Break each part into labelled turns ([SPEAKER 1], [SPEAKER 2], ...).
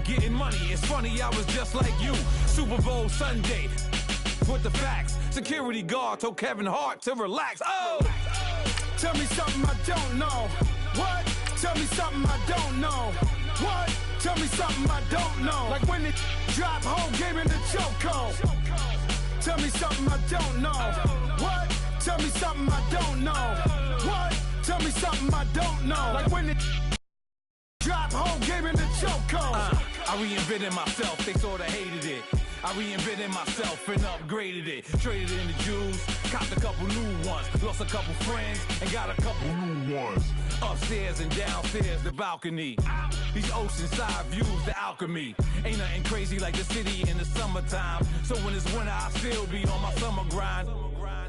[SPEAKER 1] getting money. It's funny, I was just like you. Super Bowl Sunday. With the facts. Security guard told Kevin Hart to relax. Oh!
[SPEAKER 2] Tell me something I don't know. What? Tell me something I don't know. What? Tell me something I don't know. Like when it drop whole game in the chokehold. Tell me something I don't know. What? Tell me something I don't know. What? Tell me something I don't know. Like when it drop whole game in the chokehold.
[SPEAKER 1] I reinvented myself, they sorta hated it. I reinvented myself and upgraded it. Traded in the Jews, copped a couple new ones. Lost a couple friends and got a couple new ones. Upstairs and downstairs, the balcony. These oceanside views, the alchemy. Ain't nothing crazy like the city in the summertime. So when it's winter, I still be on my summer grind.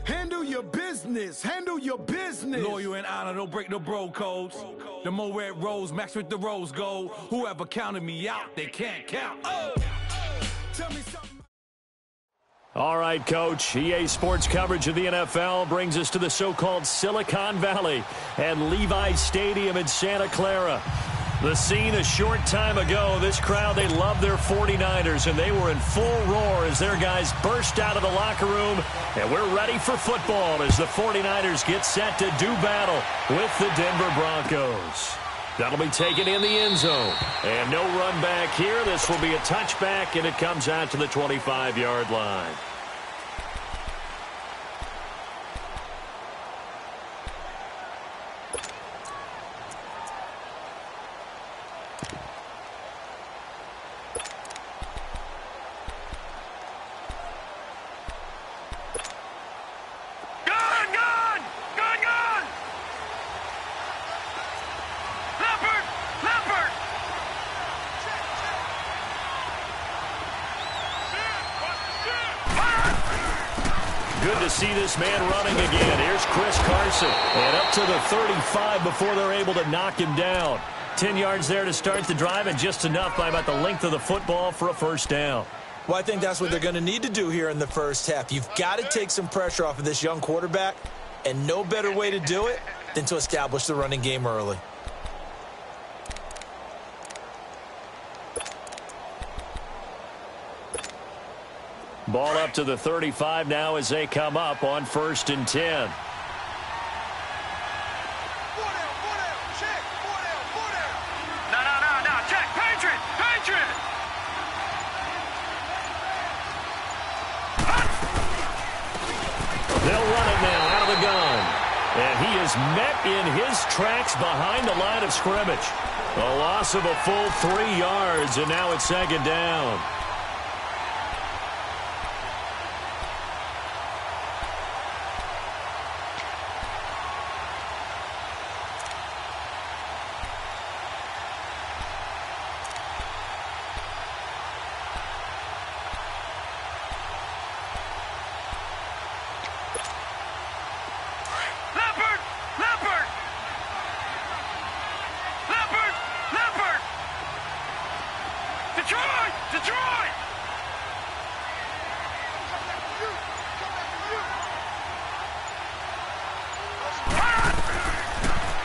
[SPEAKER 2] Handle your business, handle your business.
[SPEAKER 1] Loyal and honor, don't break no bro codes. The more red rose, match with the rose gold. Whoever counted me out, they can't count. Oh!
[SPEAKER 2] Tell me something.
[SPEAKER 3] All right, Coach. EA Sports coverage of the NFL brings us to the so-called Silicon Valley and Levi's Stadium in Santa Clara. The scene a short time ago, this crowd, they love their 49ers, and they were in full roar as their guys burst out of the locker room. And we're ready for football as the 49ers get set to do battle with the Denver Broncos. That'll be taken in the end zone. And no run back here. This will be a touchback, and it comes out to the 25-yard line. Good to see this man running again. Here's Chris Carson. And up to the 35 before they're able to knock him down. 10 yards there to start the drive, and just enough by about the length of the football for a first down.
[SPEAKER 4] Well, I think that's what they're going to need to do here in the first half. You've got to take some pressure off of this young quarterback, and no better way to do it than to establish the running game early.
[SPEAKER 3] Ball up to the 35 now as they come up on 1st and 10. They'll run it now out of the gun. And he is met in his tracks behind the line of scrimmage. A loss of a full 3 yards, and now it's 2nd down.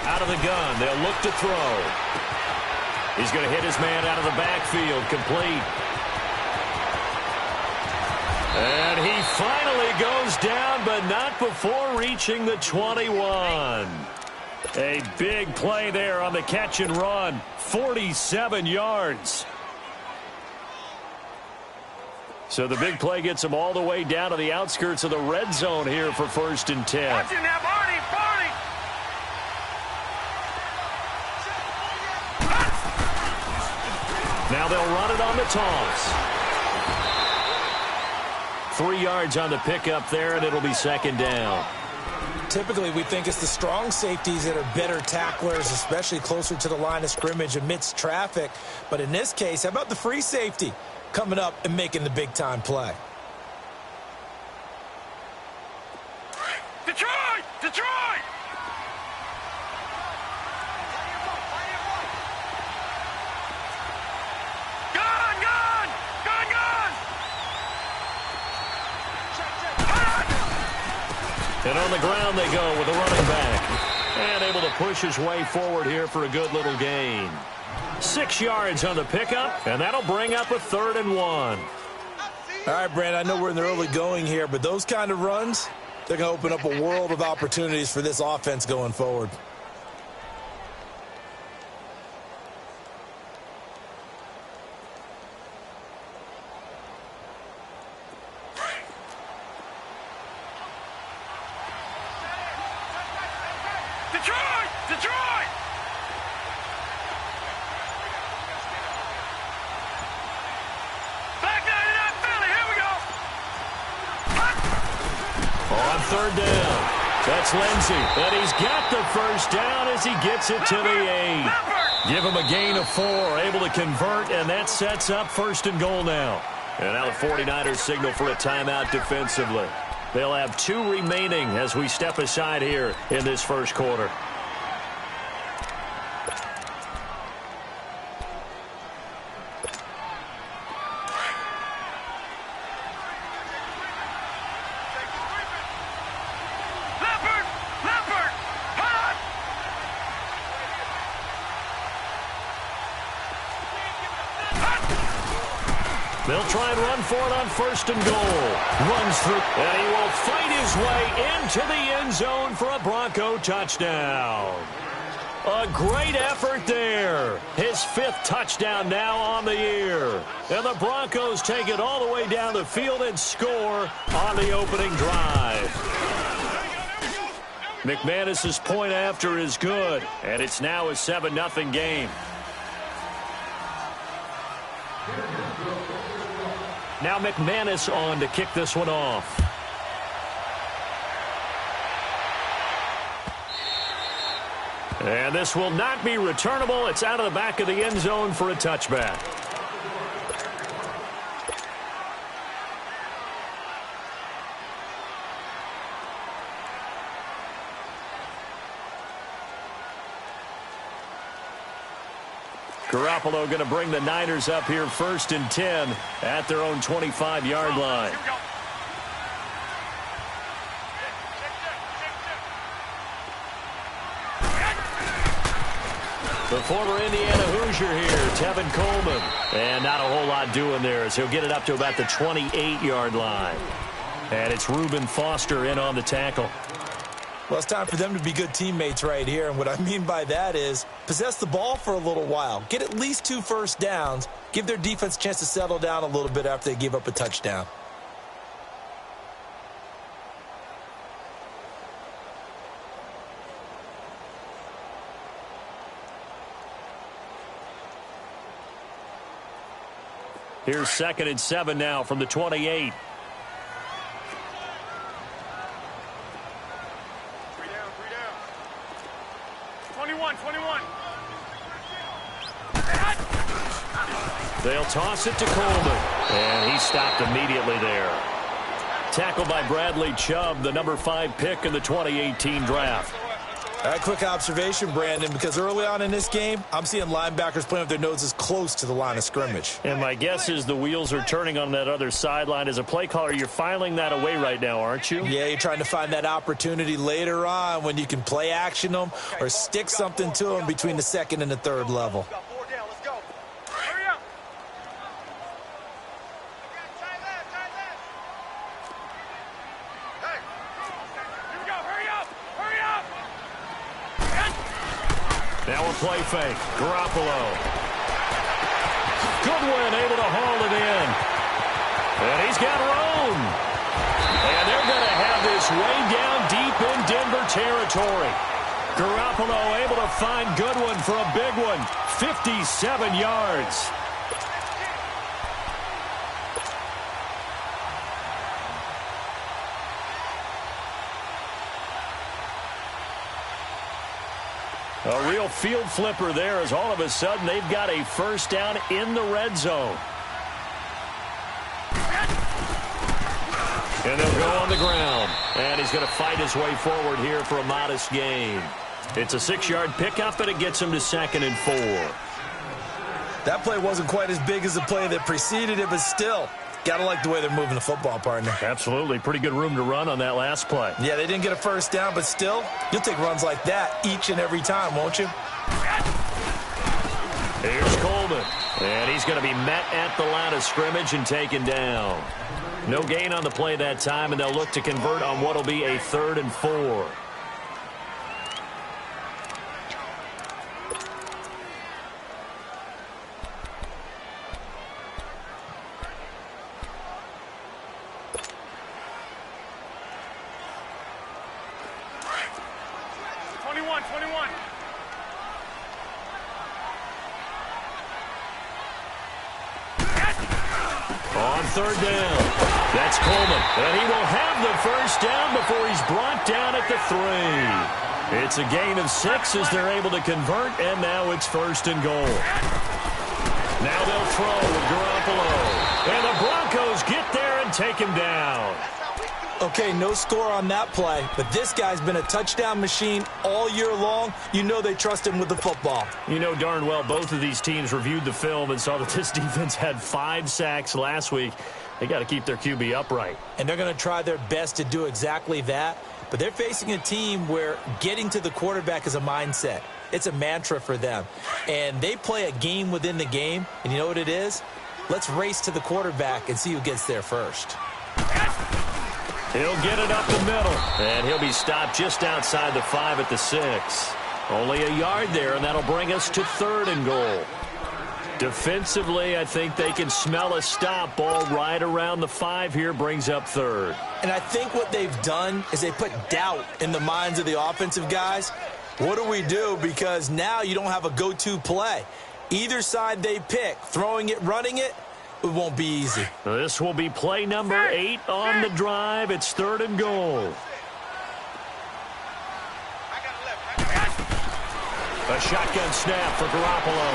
[SPEAKER 3] Out of the gun, they'll look to throw. He's going to hit his man out of the backfield, complete. And he finally goes down, but not before reaching the 21. A big play there on the catch and run, 47 yards. So the big play gets him all the way down to the outskirts of the red zone here for 1st and 10.
[SPEAKER 5] Watch it now, Barney!
[SPEAKER 3] Now they'll run it on the toss. 3 yards on the pickup there, and it'll be 2nd down.
[SPEAKER 4] Typically, we think it's the strong safeties that are better tacklers, especially closer to the line of scrimmage amidst traffic. But in this case, how about the free safety coming up and making the big-time play?
[SPEAKER 5] Detroit! Detroit! Gun! Gun! Gun! Gun!
[SPEAKER 3] And on the ground they go with a running back. And able to push his way forward here for a good little gain. 6 yards on the pickup, and that'll bring up a 3rd and 1.
[SPEAKER 4] All right, Brandon, I know we're in the early going here, but those kind of runs, they're going to open up a world of opportunities for this offense going forward.
[SPEAKER 5] Detroit! Detroit! Back 99 Philly, here we go!
[SPEAKER 3] On 3rd down, that's Lindsey. And he's got the first down as he gets it to the 8. Give him a gain of 4, able to convert, and that sets up 1st and goal now. And now the 49ers signal for a timeout defensively. They'll have 2 remaining as we step aside here in this first quarter. They'll try and run for it on 1st and goal. Runs through, and he will fight his way into the end zone for a Bronco touchdown. A great effort there. His 5th touchdown now on the year. And the Broncos take it all the way down the field and score on the opening drive. McManus's point after is good, and it's now a 7-0 game. Now McManus on to kick this one off. And this will not be returnable. It's out of the back of the end zone for a touchback. Garoppolo going to bring the Niners up here 1st and 10 at their own 25-yard line. The former Indiana Hoosier here, Tevin Coleman. And not a whole lot doing there as he'll get it up to about the 28-yard line. And it's Reuben Foster in on the tackle.
[SPEAKER 4] Well, it's time for them to be good teammates right here. And what I mean by that is possess the ball for a little while. Get at least 2 first downs. Give their defense a chance to settle down a little bit after they give up a touchdown.
[SPEAKER 3] Here's 2nd and 7 now from the 28.
[SPEAKER 5] 21.
[SPEAKER 3] They'll toss it to Coleman. And he stopped immediately there. Tackled by Bradley Chubb, the number 5 pick in the 2018 draft.
[SPEAKER 4] A quick observation, Brandon, because early on in this game, I'm seeing linebackers playing with their noses close to the line of scrimmage.
[SPEAKER 3] And my guess is the wheels are turning on that other sideline. As a play caller, you're filing that away right now, aren't you?
[SPEAKER 4] Yeah, you're trying to find that opportunity later on when you can play action them or stick something to them between the 2nd and the 3rd level.
[SPEAKER 3] Now a play fake. Garoppolo. Goodwin able to haul it in. And he's got room. And they're going to have this way down deep in Denver territory. Garoppolo able to find Goodwin for a big one. 57 yards. A real field flipper there as all of a sudden they've got a first down in the red zone. And they'll go on the ground. And he's going to fight his way forward here for a modest gain. It's a 6-yard pickup, and it gets him to 2nd and 4.
[SPEAKER 4] That play wasn't quite as big as the play that preceded it, but still, got to like the way they're moving the football, partner.
[SPEAKER 3] Absolutely. Pretty good room to run on that last play.
[SPEAKER 4] Yeah, they didn't get a first down, but still, you'll take runs like that each and every time, won't you?
[SPEAKER 3] Here's Coleman. And he's going to be met at the line of scrimmage and taken down. No gain on the play that time, and they'll look to convert on what will be a 3rd and 4. On 3rd down, that's Coleman, and he will have the first down before he's brought down at the 3. It's a gain of 6 as they're able to convert, and now it's 1st and goal. Now they'll throw with Garoppolo, and the Broncos get there and take him down.
[SPEAKER 4] Okay, no score on that play, but this guy's been a touchdown machine all year long. You know they trust him with the football.
[SPEAKER 3] You know darn well both of these teams reviewed the film and saw that this defense had 5 sacks last week. They got to keep their QB upright.
[SPEAKER 4] And they're going to try their best to do exactly that, but they're facing a team where getting to the quarterback is a mindset. It's a mantra for them, and they play a game within the game, and you know what it is? Let's race to the quarterback and see who gets there first.
[SPEAKER 3] He'll get it up the middle, and he'll be stopped just outside the 5 at the 6. Only a yard there, and that'll bring us to 3rd and goal. Defensively, I think they can smell a stop. Ball right around the 5 here, brings up 3rd.
[SPEAKER 4] And I think what they've done is they put doubt in the minds of the offensive guys. What do we do? Because now you don't have a go-to play. Either side they pick, throwing it, running it, it won't be easy.
[SPEAKER 3] This will be play number 8 on the drive. It's 3rd and goal. A shotgun snap for Garoppolo.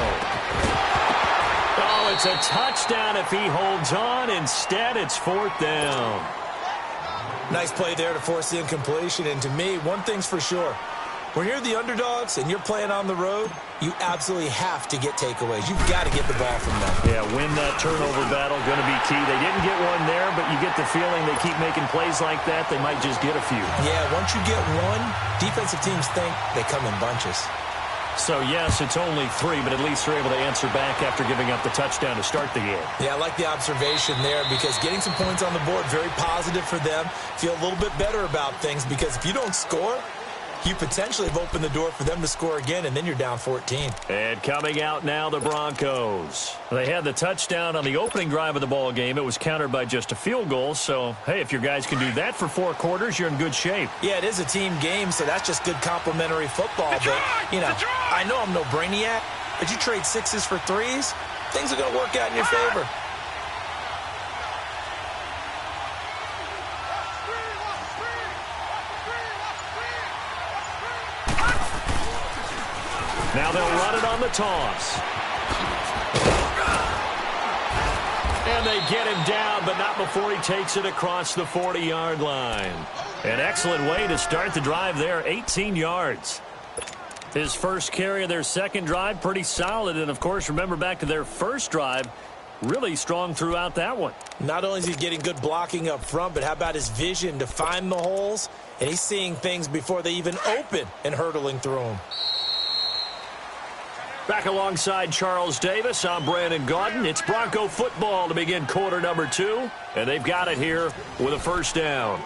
[SPEAKER 3] Oh, it's a touchdown if he holds on. Instead, it's 4th down.
[SPEAKER 4] Nice play there to force the incompletion. And to me, one thing's for sure. When you're the underdogs and you're playing on the road, you absolutely have to get takeaways. You've got to get the ball from them.
[SPEAKER 3] Yeah, win that turnover battle, going to be key. They didn't get one there, but you get the feeling they keep making plays like that, they might just get a few.
[SPEAKER 4] Yeah, once you get one, defensive teams think they come in bunches.
[SPEAKER 3] So, yes, it's only 3, but at least they're able to answer back after giving up the touchdown to start the game.
[SPEAKER 4] Yeah, I like the observation there because getting some points on the board, very positive for them. Feel a little bit better about things because if you don't score, you potentially have opened the door for them to score again, and then you're down 14.
[SPEAKER 3] And coming out now, the Broncos. They had the touchdown on the opening drive of the ball game. It was countered by just a field goal. So, hey, if your guys can do that for 4 quarters, you're in good shape.
[SPEAKER 4] Yeah, it is a team game, so that's just good complementary football. But, you know, I know I'm no brainiac, but you trade 6s for 3s, things are going to work out in your favor.
[SPEAKER 3] Now they'll run it on the toss. And they get him down, but not before he takes it across the 40-yard line. An excellent way to start the drive there, 18 yards. His first carry of their second drive, pretty solid. And, of course, remember back to their first drive, really strong throughout that one.
[SPEAKER 4] Not only is he getting good blocking up front, but how about his vision to find the holes? And he's seeing things before they even open and hurtling through them.
[SPEAKER 3] Back alongside Charles Davis, I'm Brandon Gaudin. It's Bronco football to begin quarter number 2, and they've got it here with a first down.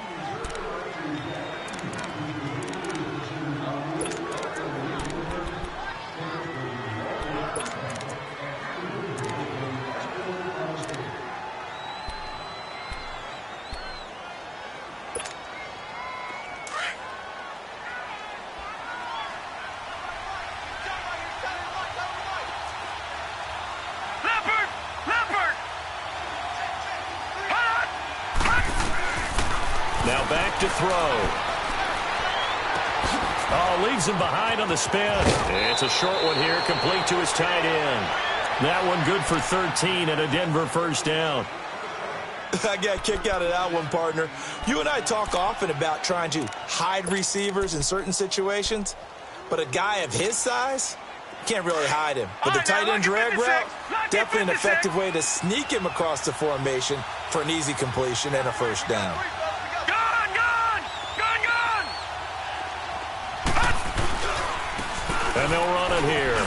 [SPEAKER 3] Now back to throw. Oh, leaves him behind on the spin. It's a short one here, complete to his tight end. That one good for 13 and a Denver first down.
[SPEAKER 4] I got a kick out of that one, partner. You and I talk often about trying to hide receivers in certain situations, but a guy of his size, can't really hide him. But the tight end drag route, definitely an effective way to sneak him across the formation for an easy completion and a first down.
[SPEAKER 3] And they'll run it here.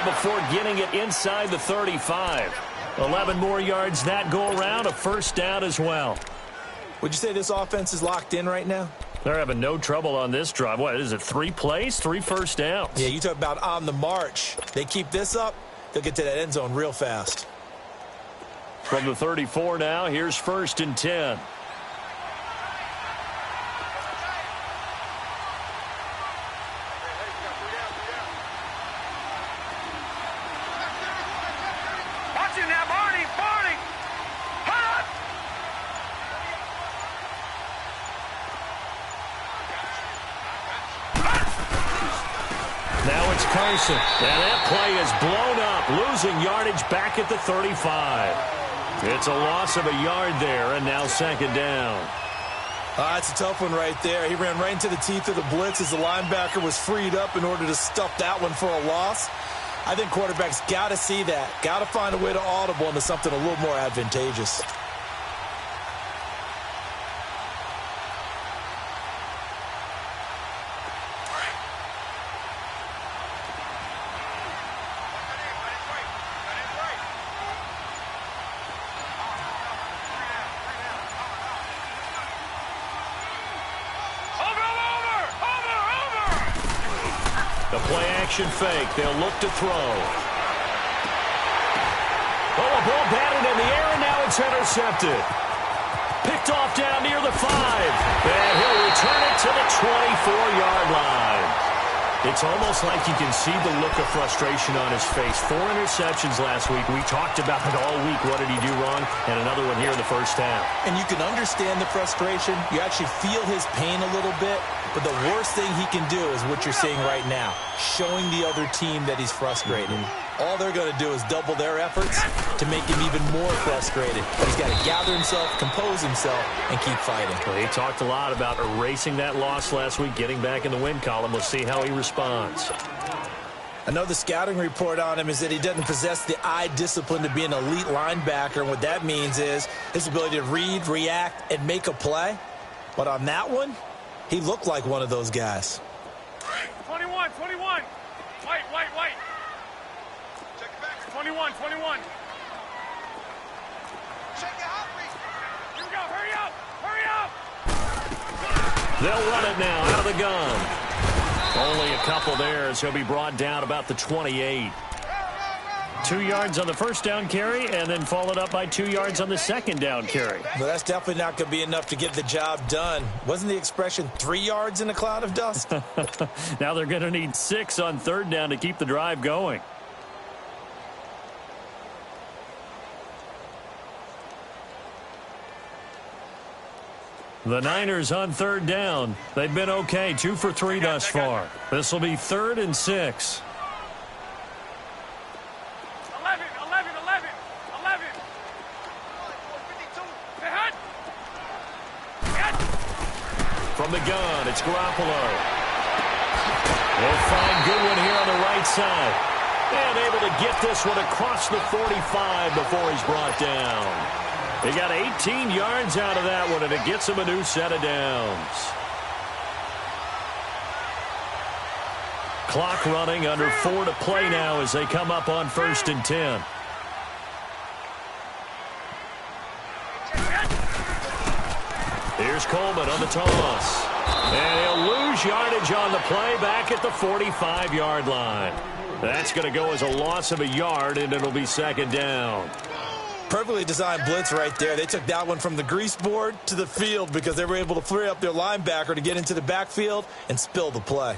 [SPEAKER 3] before getting it inside the 35. 11 more yards that go around, a first down as well.
[SPEAKER 4] Would you say this offense is locked in right now?
[SPEAKER 3] They're having no trouble on this drive. What is it, 3 plays, 3 first downs?
[SPEAKER 4] Yeah, you talk about on the march. They keep this up, they'll get to that end zone real fast.
[SPEAKER 3] From the 34 now, here's 1st and 10.
[SPEAKER 5] Watch it now, Barney! Barney! Hut up!
[SPEAKER 3] Now it's Carson. And that play is blown up, losing yardage back at the 35. It's a loss of a yard there, and now 2nd down.
[SPEAKER 4] That's a tough one right there. He ran right into the teeth of the blitz as the linebacker was freed up in order to stuff that one for a loss. I think quarterbacks got to see that. Got to find a way to audible into something a little more advantageous.
[SPEAKER 3] The play action fake. They'll look to throw. Oh, a ball batted in the air, and now it's intercepted. Picked off down near the 5. And he'll return it to the 24-yard line. It's almost like you can see the look of frustration on his face. 4 interceptions last week. We talked about it all week. What did he do wrong? And another one here in the first half.
[SPEAKER 4] And you can understand the frustration. You actually feel his pain a little bit. But the worst thing he can do is what you're seeing right now, showing the other team that he's frustrated. All they're going to do is double their efforts to make him even more frustrated. But he's got to gather himself, compose himself, and keep fighting.
[SPEAKER 3] Well, he talked a lot about erasing that loss last week, getting back in the win column. We'll see how he responds.
[SPEAKER 4] I know the scouting report on him is that he doesn't possess the eye discipline to be an elite linebacker. And what that means is his ability to read, react, and make a play. But on that one, he looked like one of those guys.
[SPEAKER 5] 21, 21. White. Check it back. 21. Check it out. Here we go. Hurry up.
[SPEAKER 3] They'll run it now out of the gun. Only a couple there, so he'll be brought down about the 28. 2 yards on the first down carry, and then followed up by 2 yards on the second down carry.
[SPEAKER 4] Well, that's definitely not going to be enough to get the job done. Wasn't the expression 3 yards in a cloud of dust?
[SPEAKER 3] Now they're going to need 6 on 3rd down to keep the drive going. The Niners on 3rd down. They've been okay, 2 for 3 thus far. This will be 3rd and 6.
[SPEAKER 5] 11.
[SPEAKER 3] From the gun, it's Garoppolo. They'll find Goodwin here on the right side. And able to get this one across the 45 before he's brought down. They got 18 yards out of that one, and it gets him a new set of downs. Clock running, under 4 to play now as they come up on 1st and 10. Here's Coleman on the toss. And he'll lose yardage on the play back at the 45-yard line. That's going to go as a loss of a yard, and it'll be 2nd down.
[SPEAKER 4] Perfectly designed blitz right there. They took that one from the grease board to the field because they were able to free up their linebacker to get into the backfield and spill the play.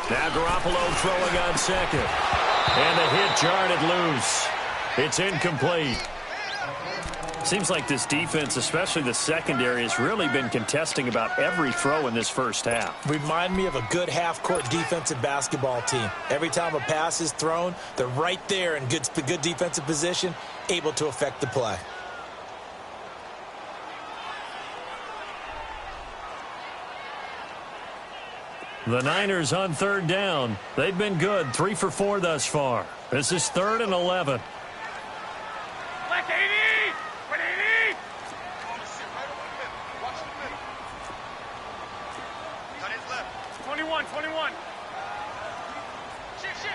[SPEAKER 3] Now Garoppolo throwing on 2nd. And the hit jarred it loose. It's incomplete. Seems like this defense, especially the secondary, has really been contesting about every throw in this first half.
[SPEAKER 4] Remind me of a good half-court defensive basketball team. Every time a pass is thrown, they're right there in good defensive position, able to affect the play.
[SPEAKER 3] The Niners on third down. They've been good, 3 for 4 thus far. This is 3rd and 11.
[SPEAKER 5] Left 80! Put 80!
[SPEAKER 6] Watch the middle. Cut his left.
[SPEAKER 5] 21, 21. Shift.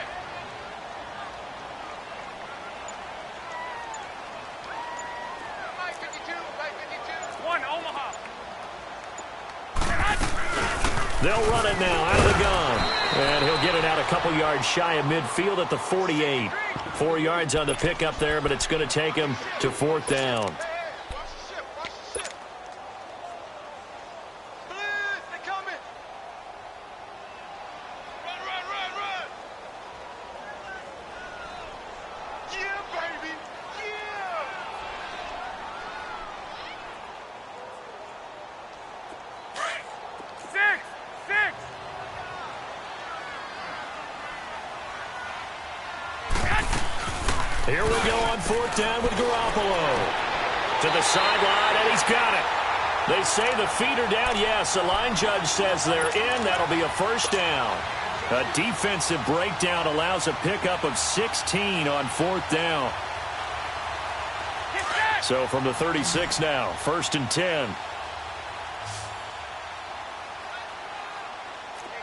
[SPEAKER 5] Right 52, right 52. 1, Omaha.
[SPEAKER 3] They'll run it now out of the gun. And he'll get it out a couple yards shy of midfield at the 48. 4 yards on the pickup there, but it's going to take him to 4th down.
[SPEAKER 6] Watch the ship, watch the ship. Blitz, they coming. Run. Yeah, baby, yeah.
[SPEAKER 5] Six.
[SPEAKER 3] Here we go on 4th down with Garoppolo. To the sideline, and he's got it. They say the feet are down. Yes, the line judge says they're in. That'll be a 1st down. A defensive breakdown allows a pickup of 16 on 4th down. So from the 36 now, 1st and 10.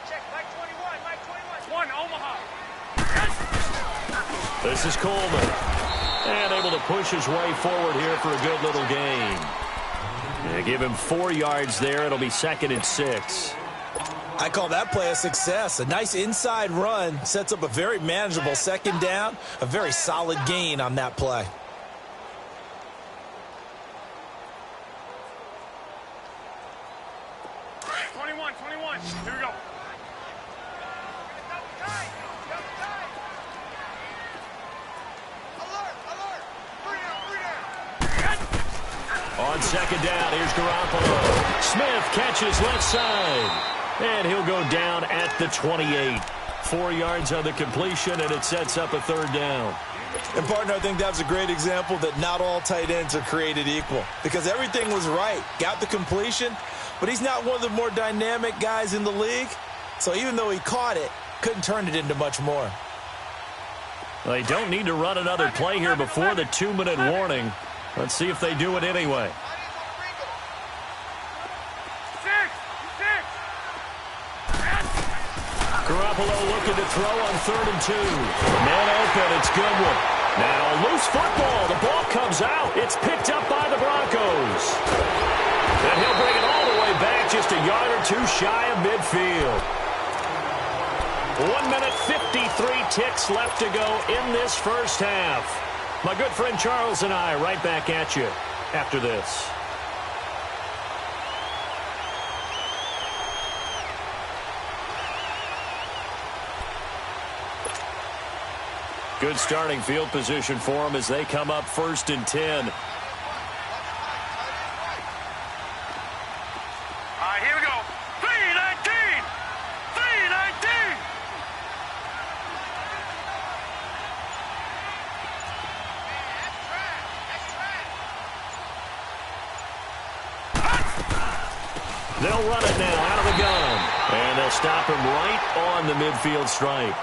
[SPEAKER 5] Check, Mike 21. 1, Omaha.
[SPEAKER 3] This is Coleman. And able to push his way forward here for a good little gain. They give him 4 yards there. It'll be 2nd and 6.
[SPEAKER 4] I call that play a success. A nice inside run sets up a very manageable 2nd down. A very solid gain on that play.
[SPEAKER 5] Here we go.
[SPEAKER 6] Alert. Bring down.
[SPEAKER 3] On 2nd down, here's Garoppolo. Smith catches left side. And he'll go down at the 28. 4 yards on the completion, and it sets up a 3rd down.
[SPEAKER 4] And, partner, I think that's a great example that not all tight ends are created equal. Because everything was right. Got the completion, but he's not one of the more dynamic guys in the league. So even though he caught it, couldn't turn it into much more.
[SPEAKER 3] They don't need to run another play here before the 2-minute warning. Let's see if they do it anyway. Garoppolo looking to throw on 3rd and 2. Man open, it's Goodwin. Now loose football. The ball comes out. It's picked up by the Broncos. And he'll bring it all the way back just a yard or 2 shy of midfield. 1 minute, 53 ticks left to go in this first half. My good friend Charles and I right back at you after this. Good starting field position for them as they come up 1st and 10.
[SPEAKER 5] All right, here we go. 3-19.
[SPEAKER 3] They'll run it now out of the gun. And they'll stop him right on the midfield stripe.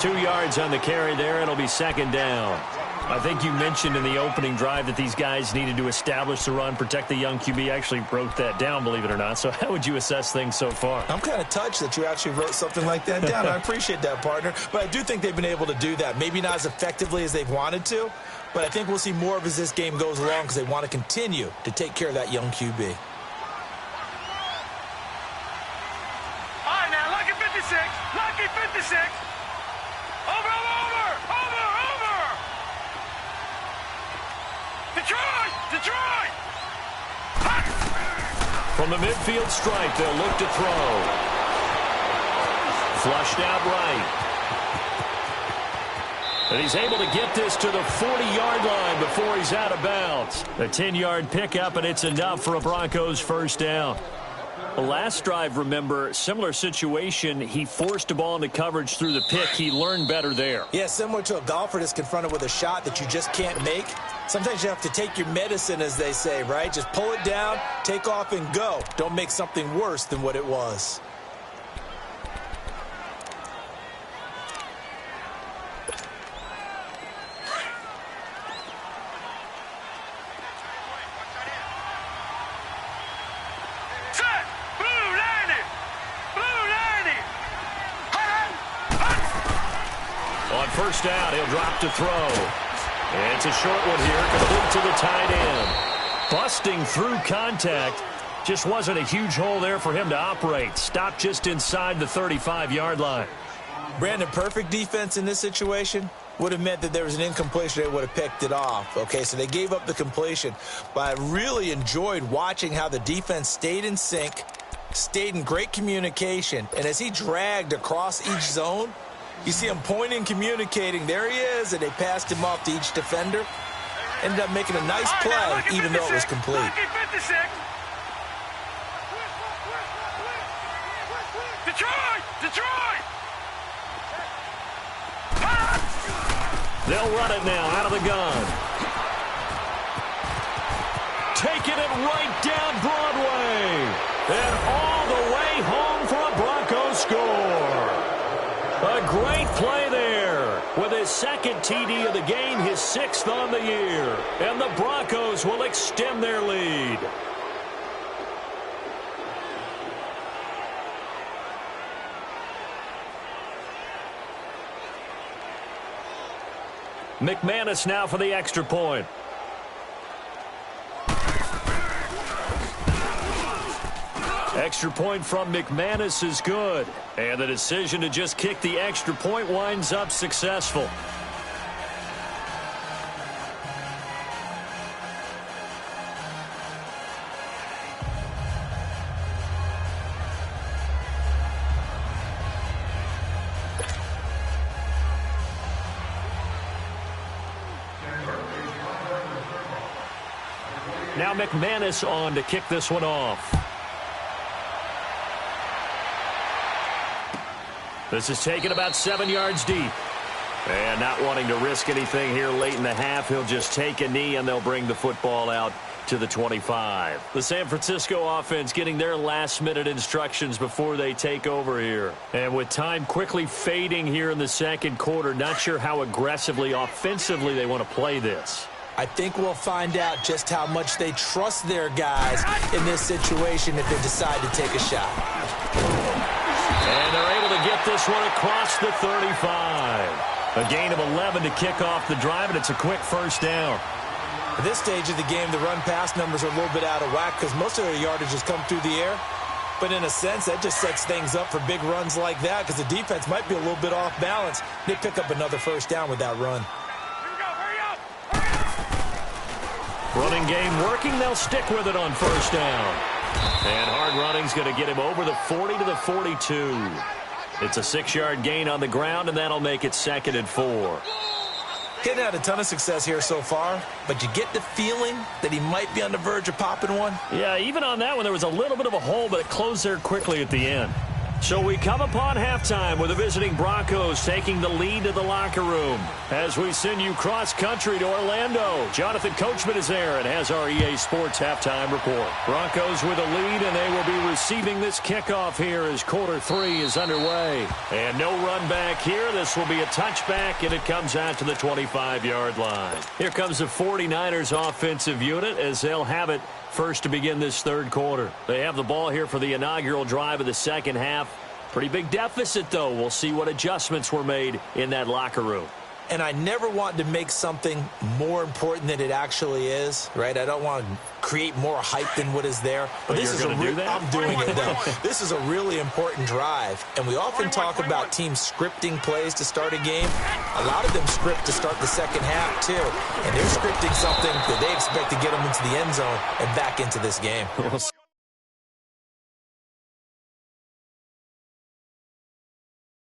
[SPEAKER 3] 2 yards on the carry there. It'll be 2nd down. I think you mentioned in the opening drive that these guys needed to establish the run, protect the young QB. Actually wrote that down, believe it or not. So how would you assess things so far?
[SPEAKER 4] I'm kind of touched that you actually wrote something like that down. I appreciate that, partner. But I do think they've been able to do that. Maybe not as effectively as they've wanted to, but I think we'll see more of as this game goes along because they want to continue to take care of that young QB.
[SPEAKER 5] All right, now, lucky 56. Lucky 56. Over. Detroit!
[SPEAKER 3] From the midfield stripe, they'll look to throw. Flushed out right. And he's able to get this to the 40-yard line before he's out of bounds. A 10-yard pickup, and it's enough for a Broncos 1st down. The last drive, remember, similar situation. He forced a ball into coverage through the pick. He learned better there.
[SPEAKER 4] Yeah, similar to a golfer that's confronted with a shot that you just can't make. Sometimes you have to take your medicine, as they say, right? Just pull it down, take off, and go. Don't make something worse than what it was.
[SPEAKER 3] first down. He'll drop to throw. And it's a short one here, complete to the tight end. Busting through contact. Just wasn't a huge hole there for him to operate. Stopped just inside the 35-yard line.
[SPEAKER 4] Brandon, perfect defense in this situation would have meant that there was an incompletion. They would have picked it off. Okay, so they gave up the completion. But I really enjoyed watching how the defense stayed in sync, stayed in great communication, and as he dragged across each zone, you see him pointing, communicating. There he is, and they passed him off to each defender. Ended up making a nice play, even though it was complete.
[SPEAKER 5] Detroit!
[SPEAKER 3] They'll run it now out of the gun. Taking it right down Broadway. And all the way home for a Broncos score. A great play there. With his second TD of the game, his 6th on the year. And the Broncos will extend their lead. McManus now for the extra point. Extra point from McManus is good. And the decision to just kick the extra point winds up successful. Now McManus on to kick this one off. This is taken about 7 yards deep. And not wanting to risk anything here late in the half, he'll just take a knee and they'll bring the football out to the 25. The San Francisco offense getting their last-minute instructions before they take over here. And with time quickly fading here in the second quarter, not sure how aggressively, offensively they want to play this.
[SPEAKER 4] I think we'll find out just how much they trust their guys in this situation if they decide to take a shot.
[SPEAKER 3] And they're able to get this one across the 35. A gain of 11 to kick off the drive, and it's a quick first down.
[SPEAKER 4] At this stage of the game, the run-pass numbers are a little bit out of whack because most of their yardage has come through the air. But in a sense, that just sets things up for big runs like that because the defense might be a little bit off balance. They pick up another first down with that run.
[SPEAKER 3] Running game working. They'll stick with it on first down. And hard running's going to get him over the 40 to the 42. It's a 6-yard gain on the ground, and that'll make it 2nd and 4.
[SPEAKER 4] Getting had a ton of success here so far, but you get the feeling that he might be on the verge of popping one.
[SPEAKER 3] Yeah, even on that one, there was a little bit of a hole, but it closed there quickly at the end. So we come upon halftime with the visiting Broncos taking the lead to the locker room. As we send you cross-country to Orlando, Jonathan Coachman is there and has our EA Sports halftime report. Broncos with a lead, and they will be receiving this kickoff here as quarter 3 is underway. And no run back here. This will be a touchback, and it comes out to the 25-yard line. Here comes the 49ers offensive unit as they'll have it first to begin this third quarter. They have the ball here for the inaugural drive of the second half. Pretty big deficit, though. We'll see what adjustments were made in that locker room.
[SPEAKER 4] And I never want to make something more important than it actually is, right? I don't want to create more hype than what is there.
[SPEAKER 3] But this is I'm
[SPEAKER 4] doing it, though. This is a really important drive. And we often talk about teams scripting plays to start a game. A lot of them script to start the second half, too. And they're scripting something that they expect to get them into the end zone and back into this game.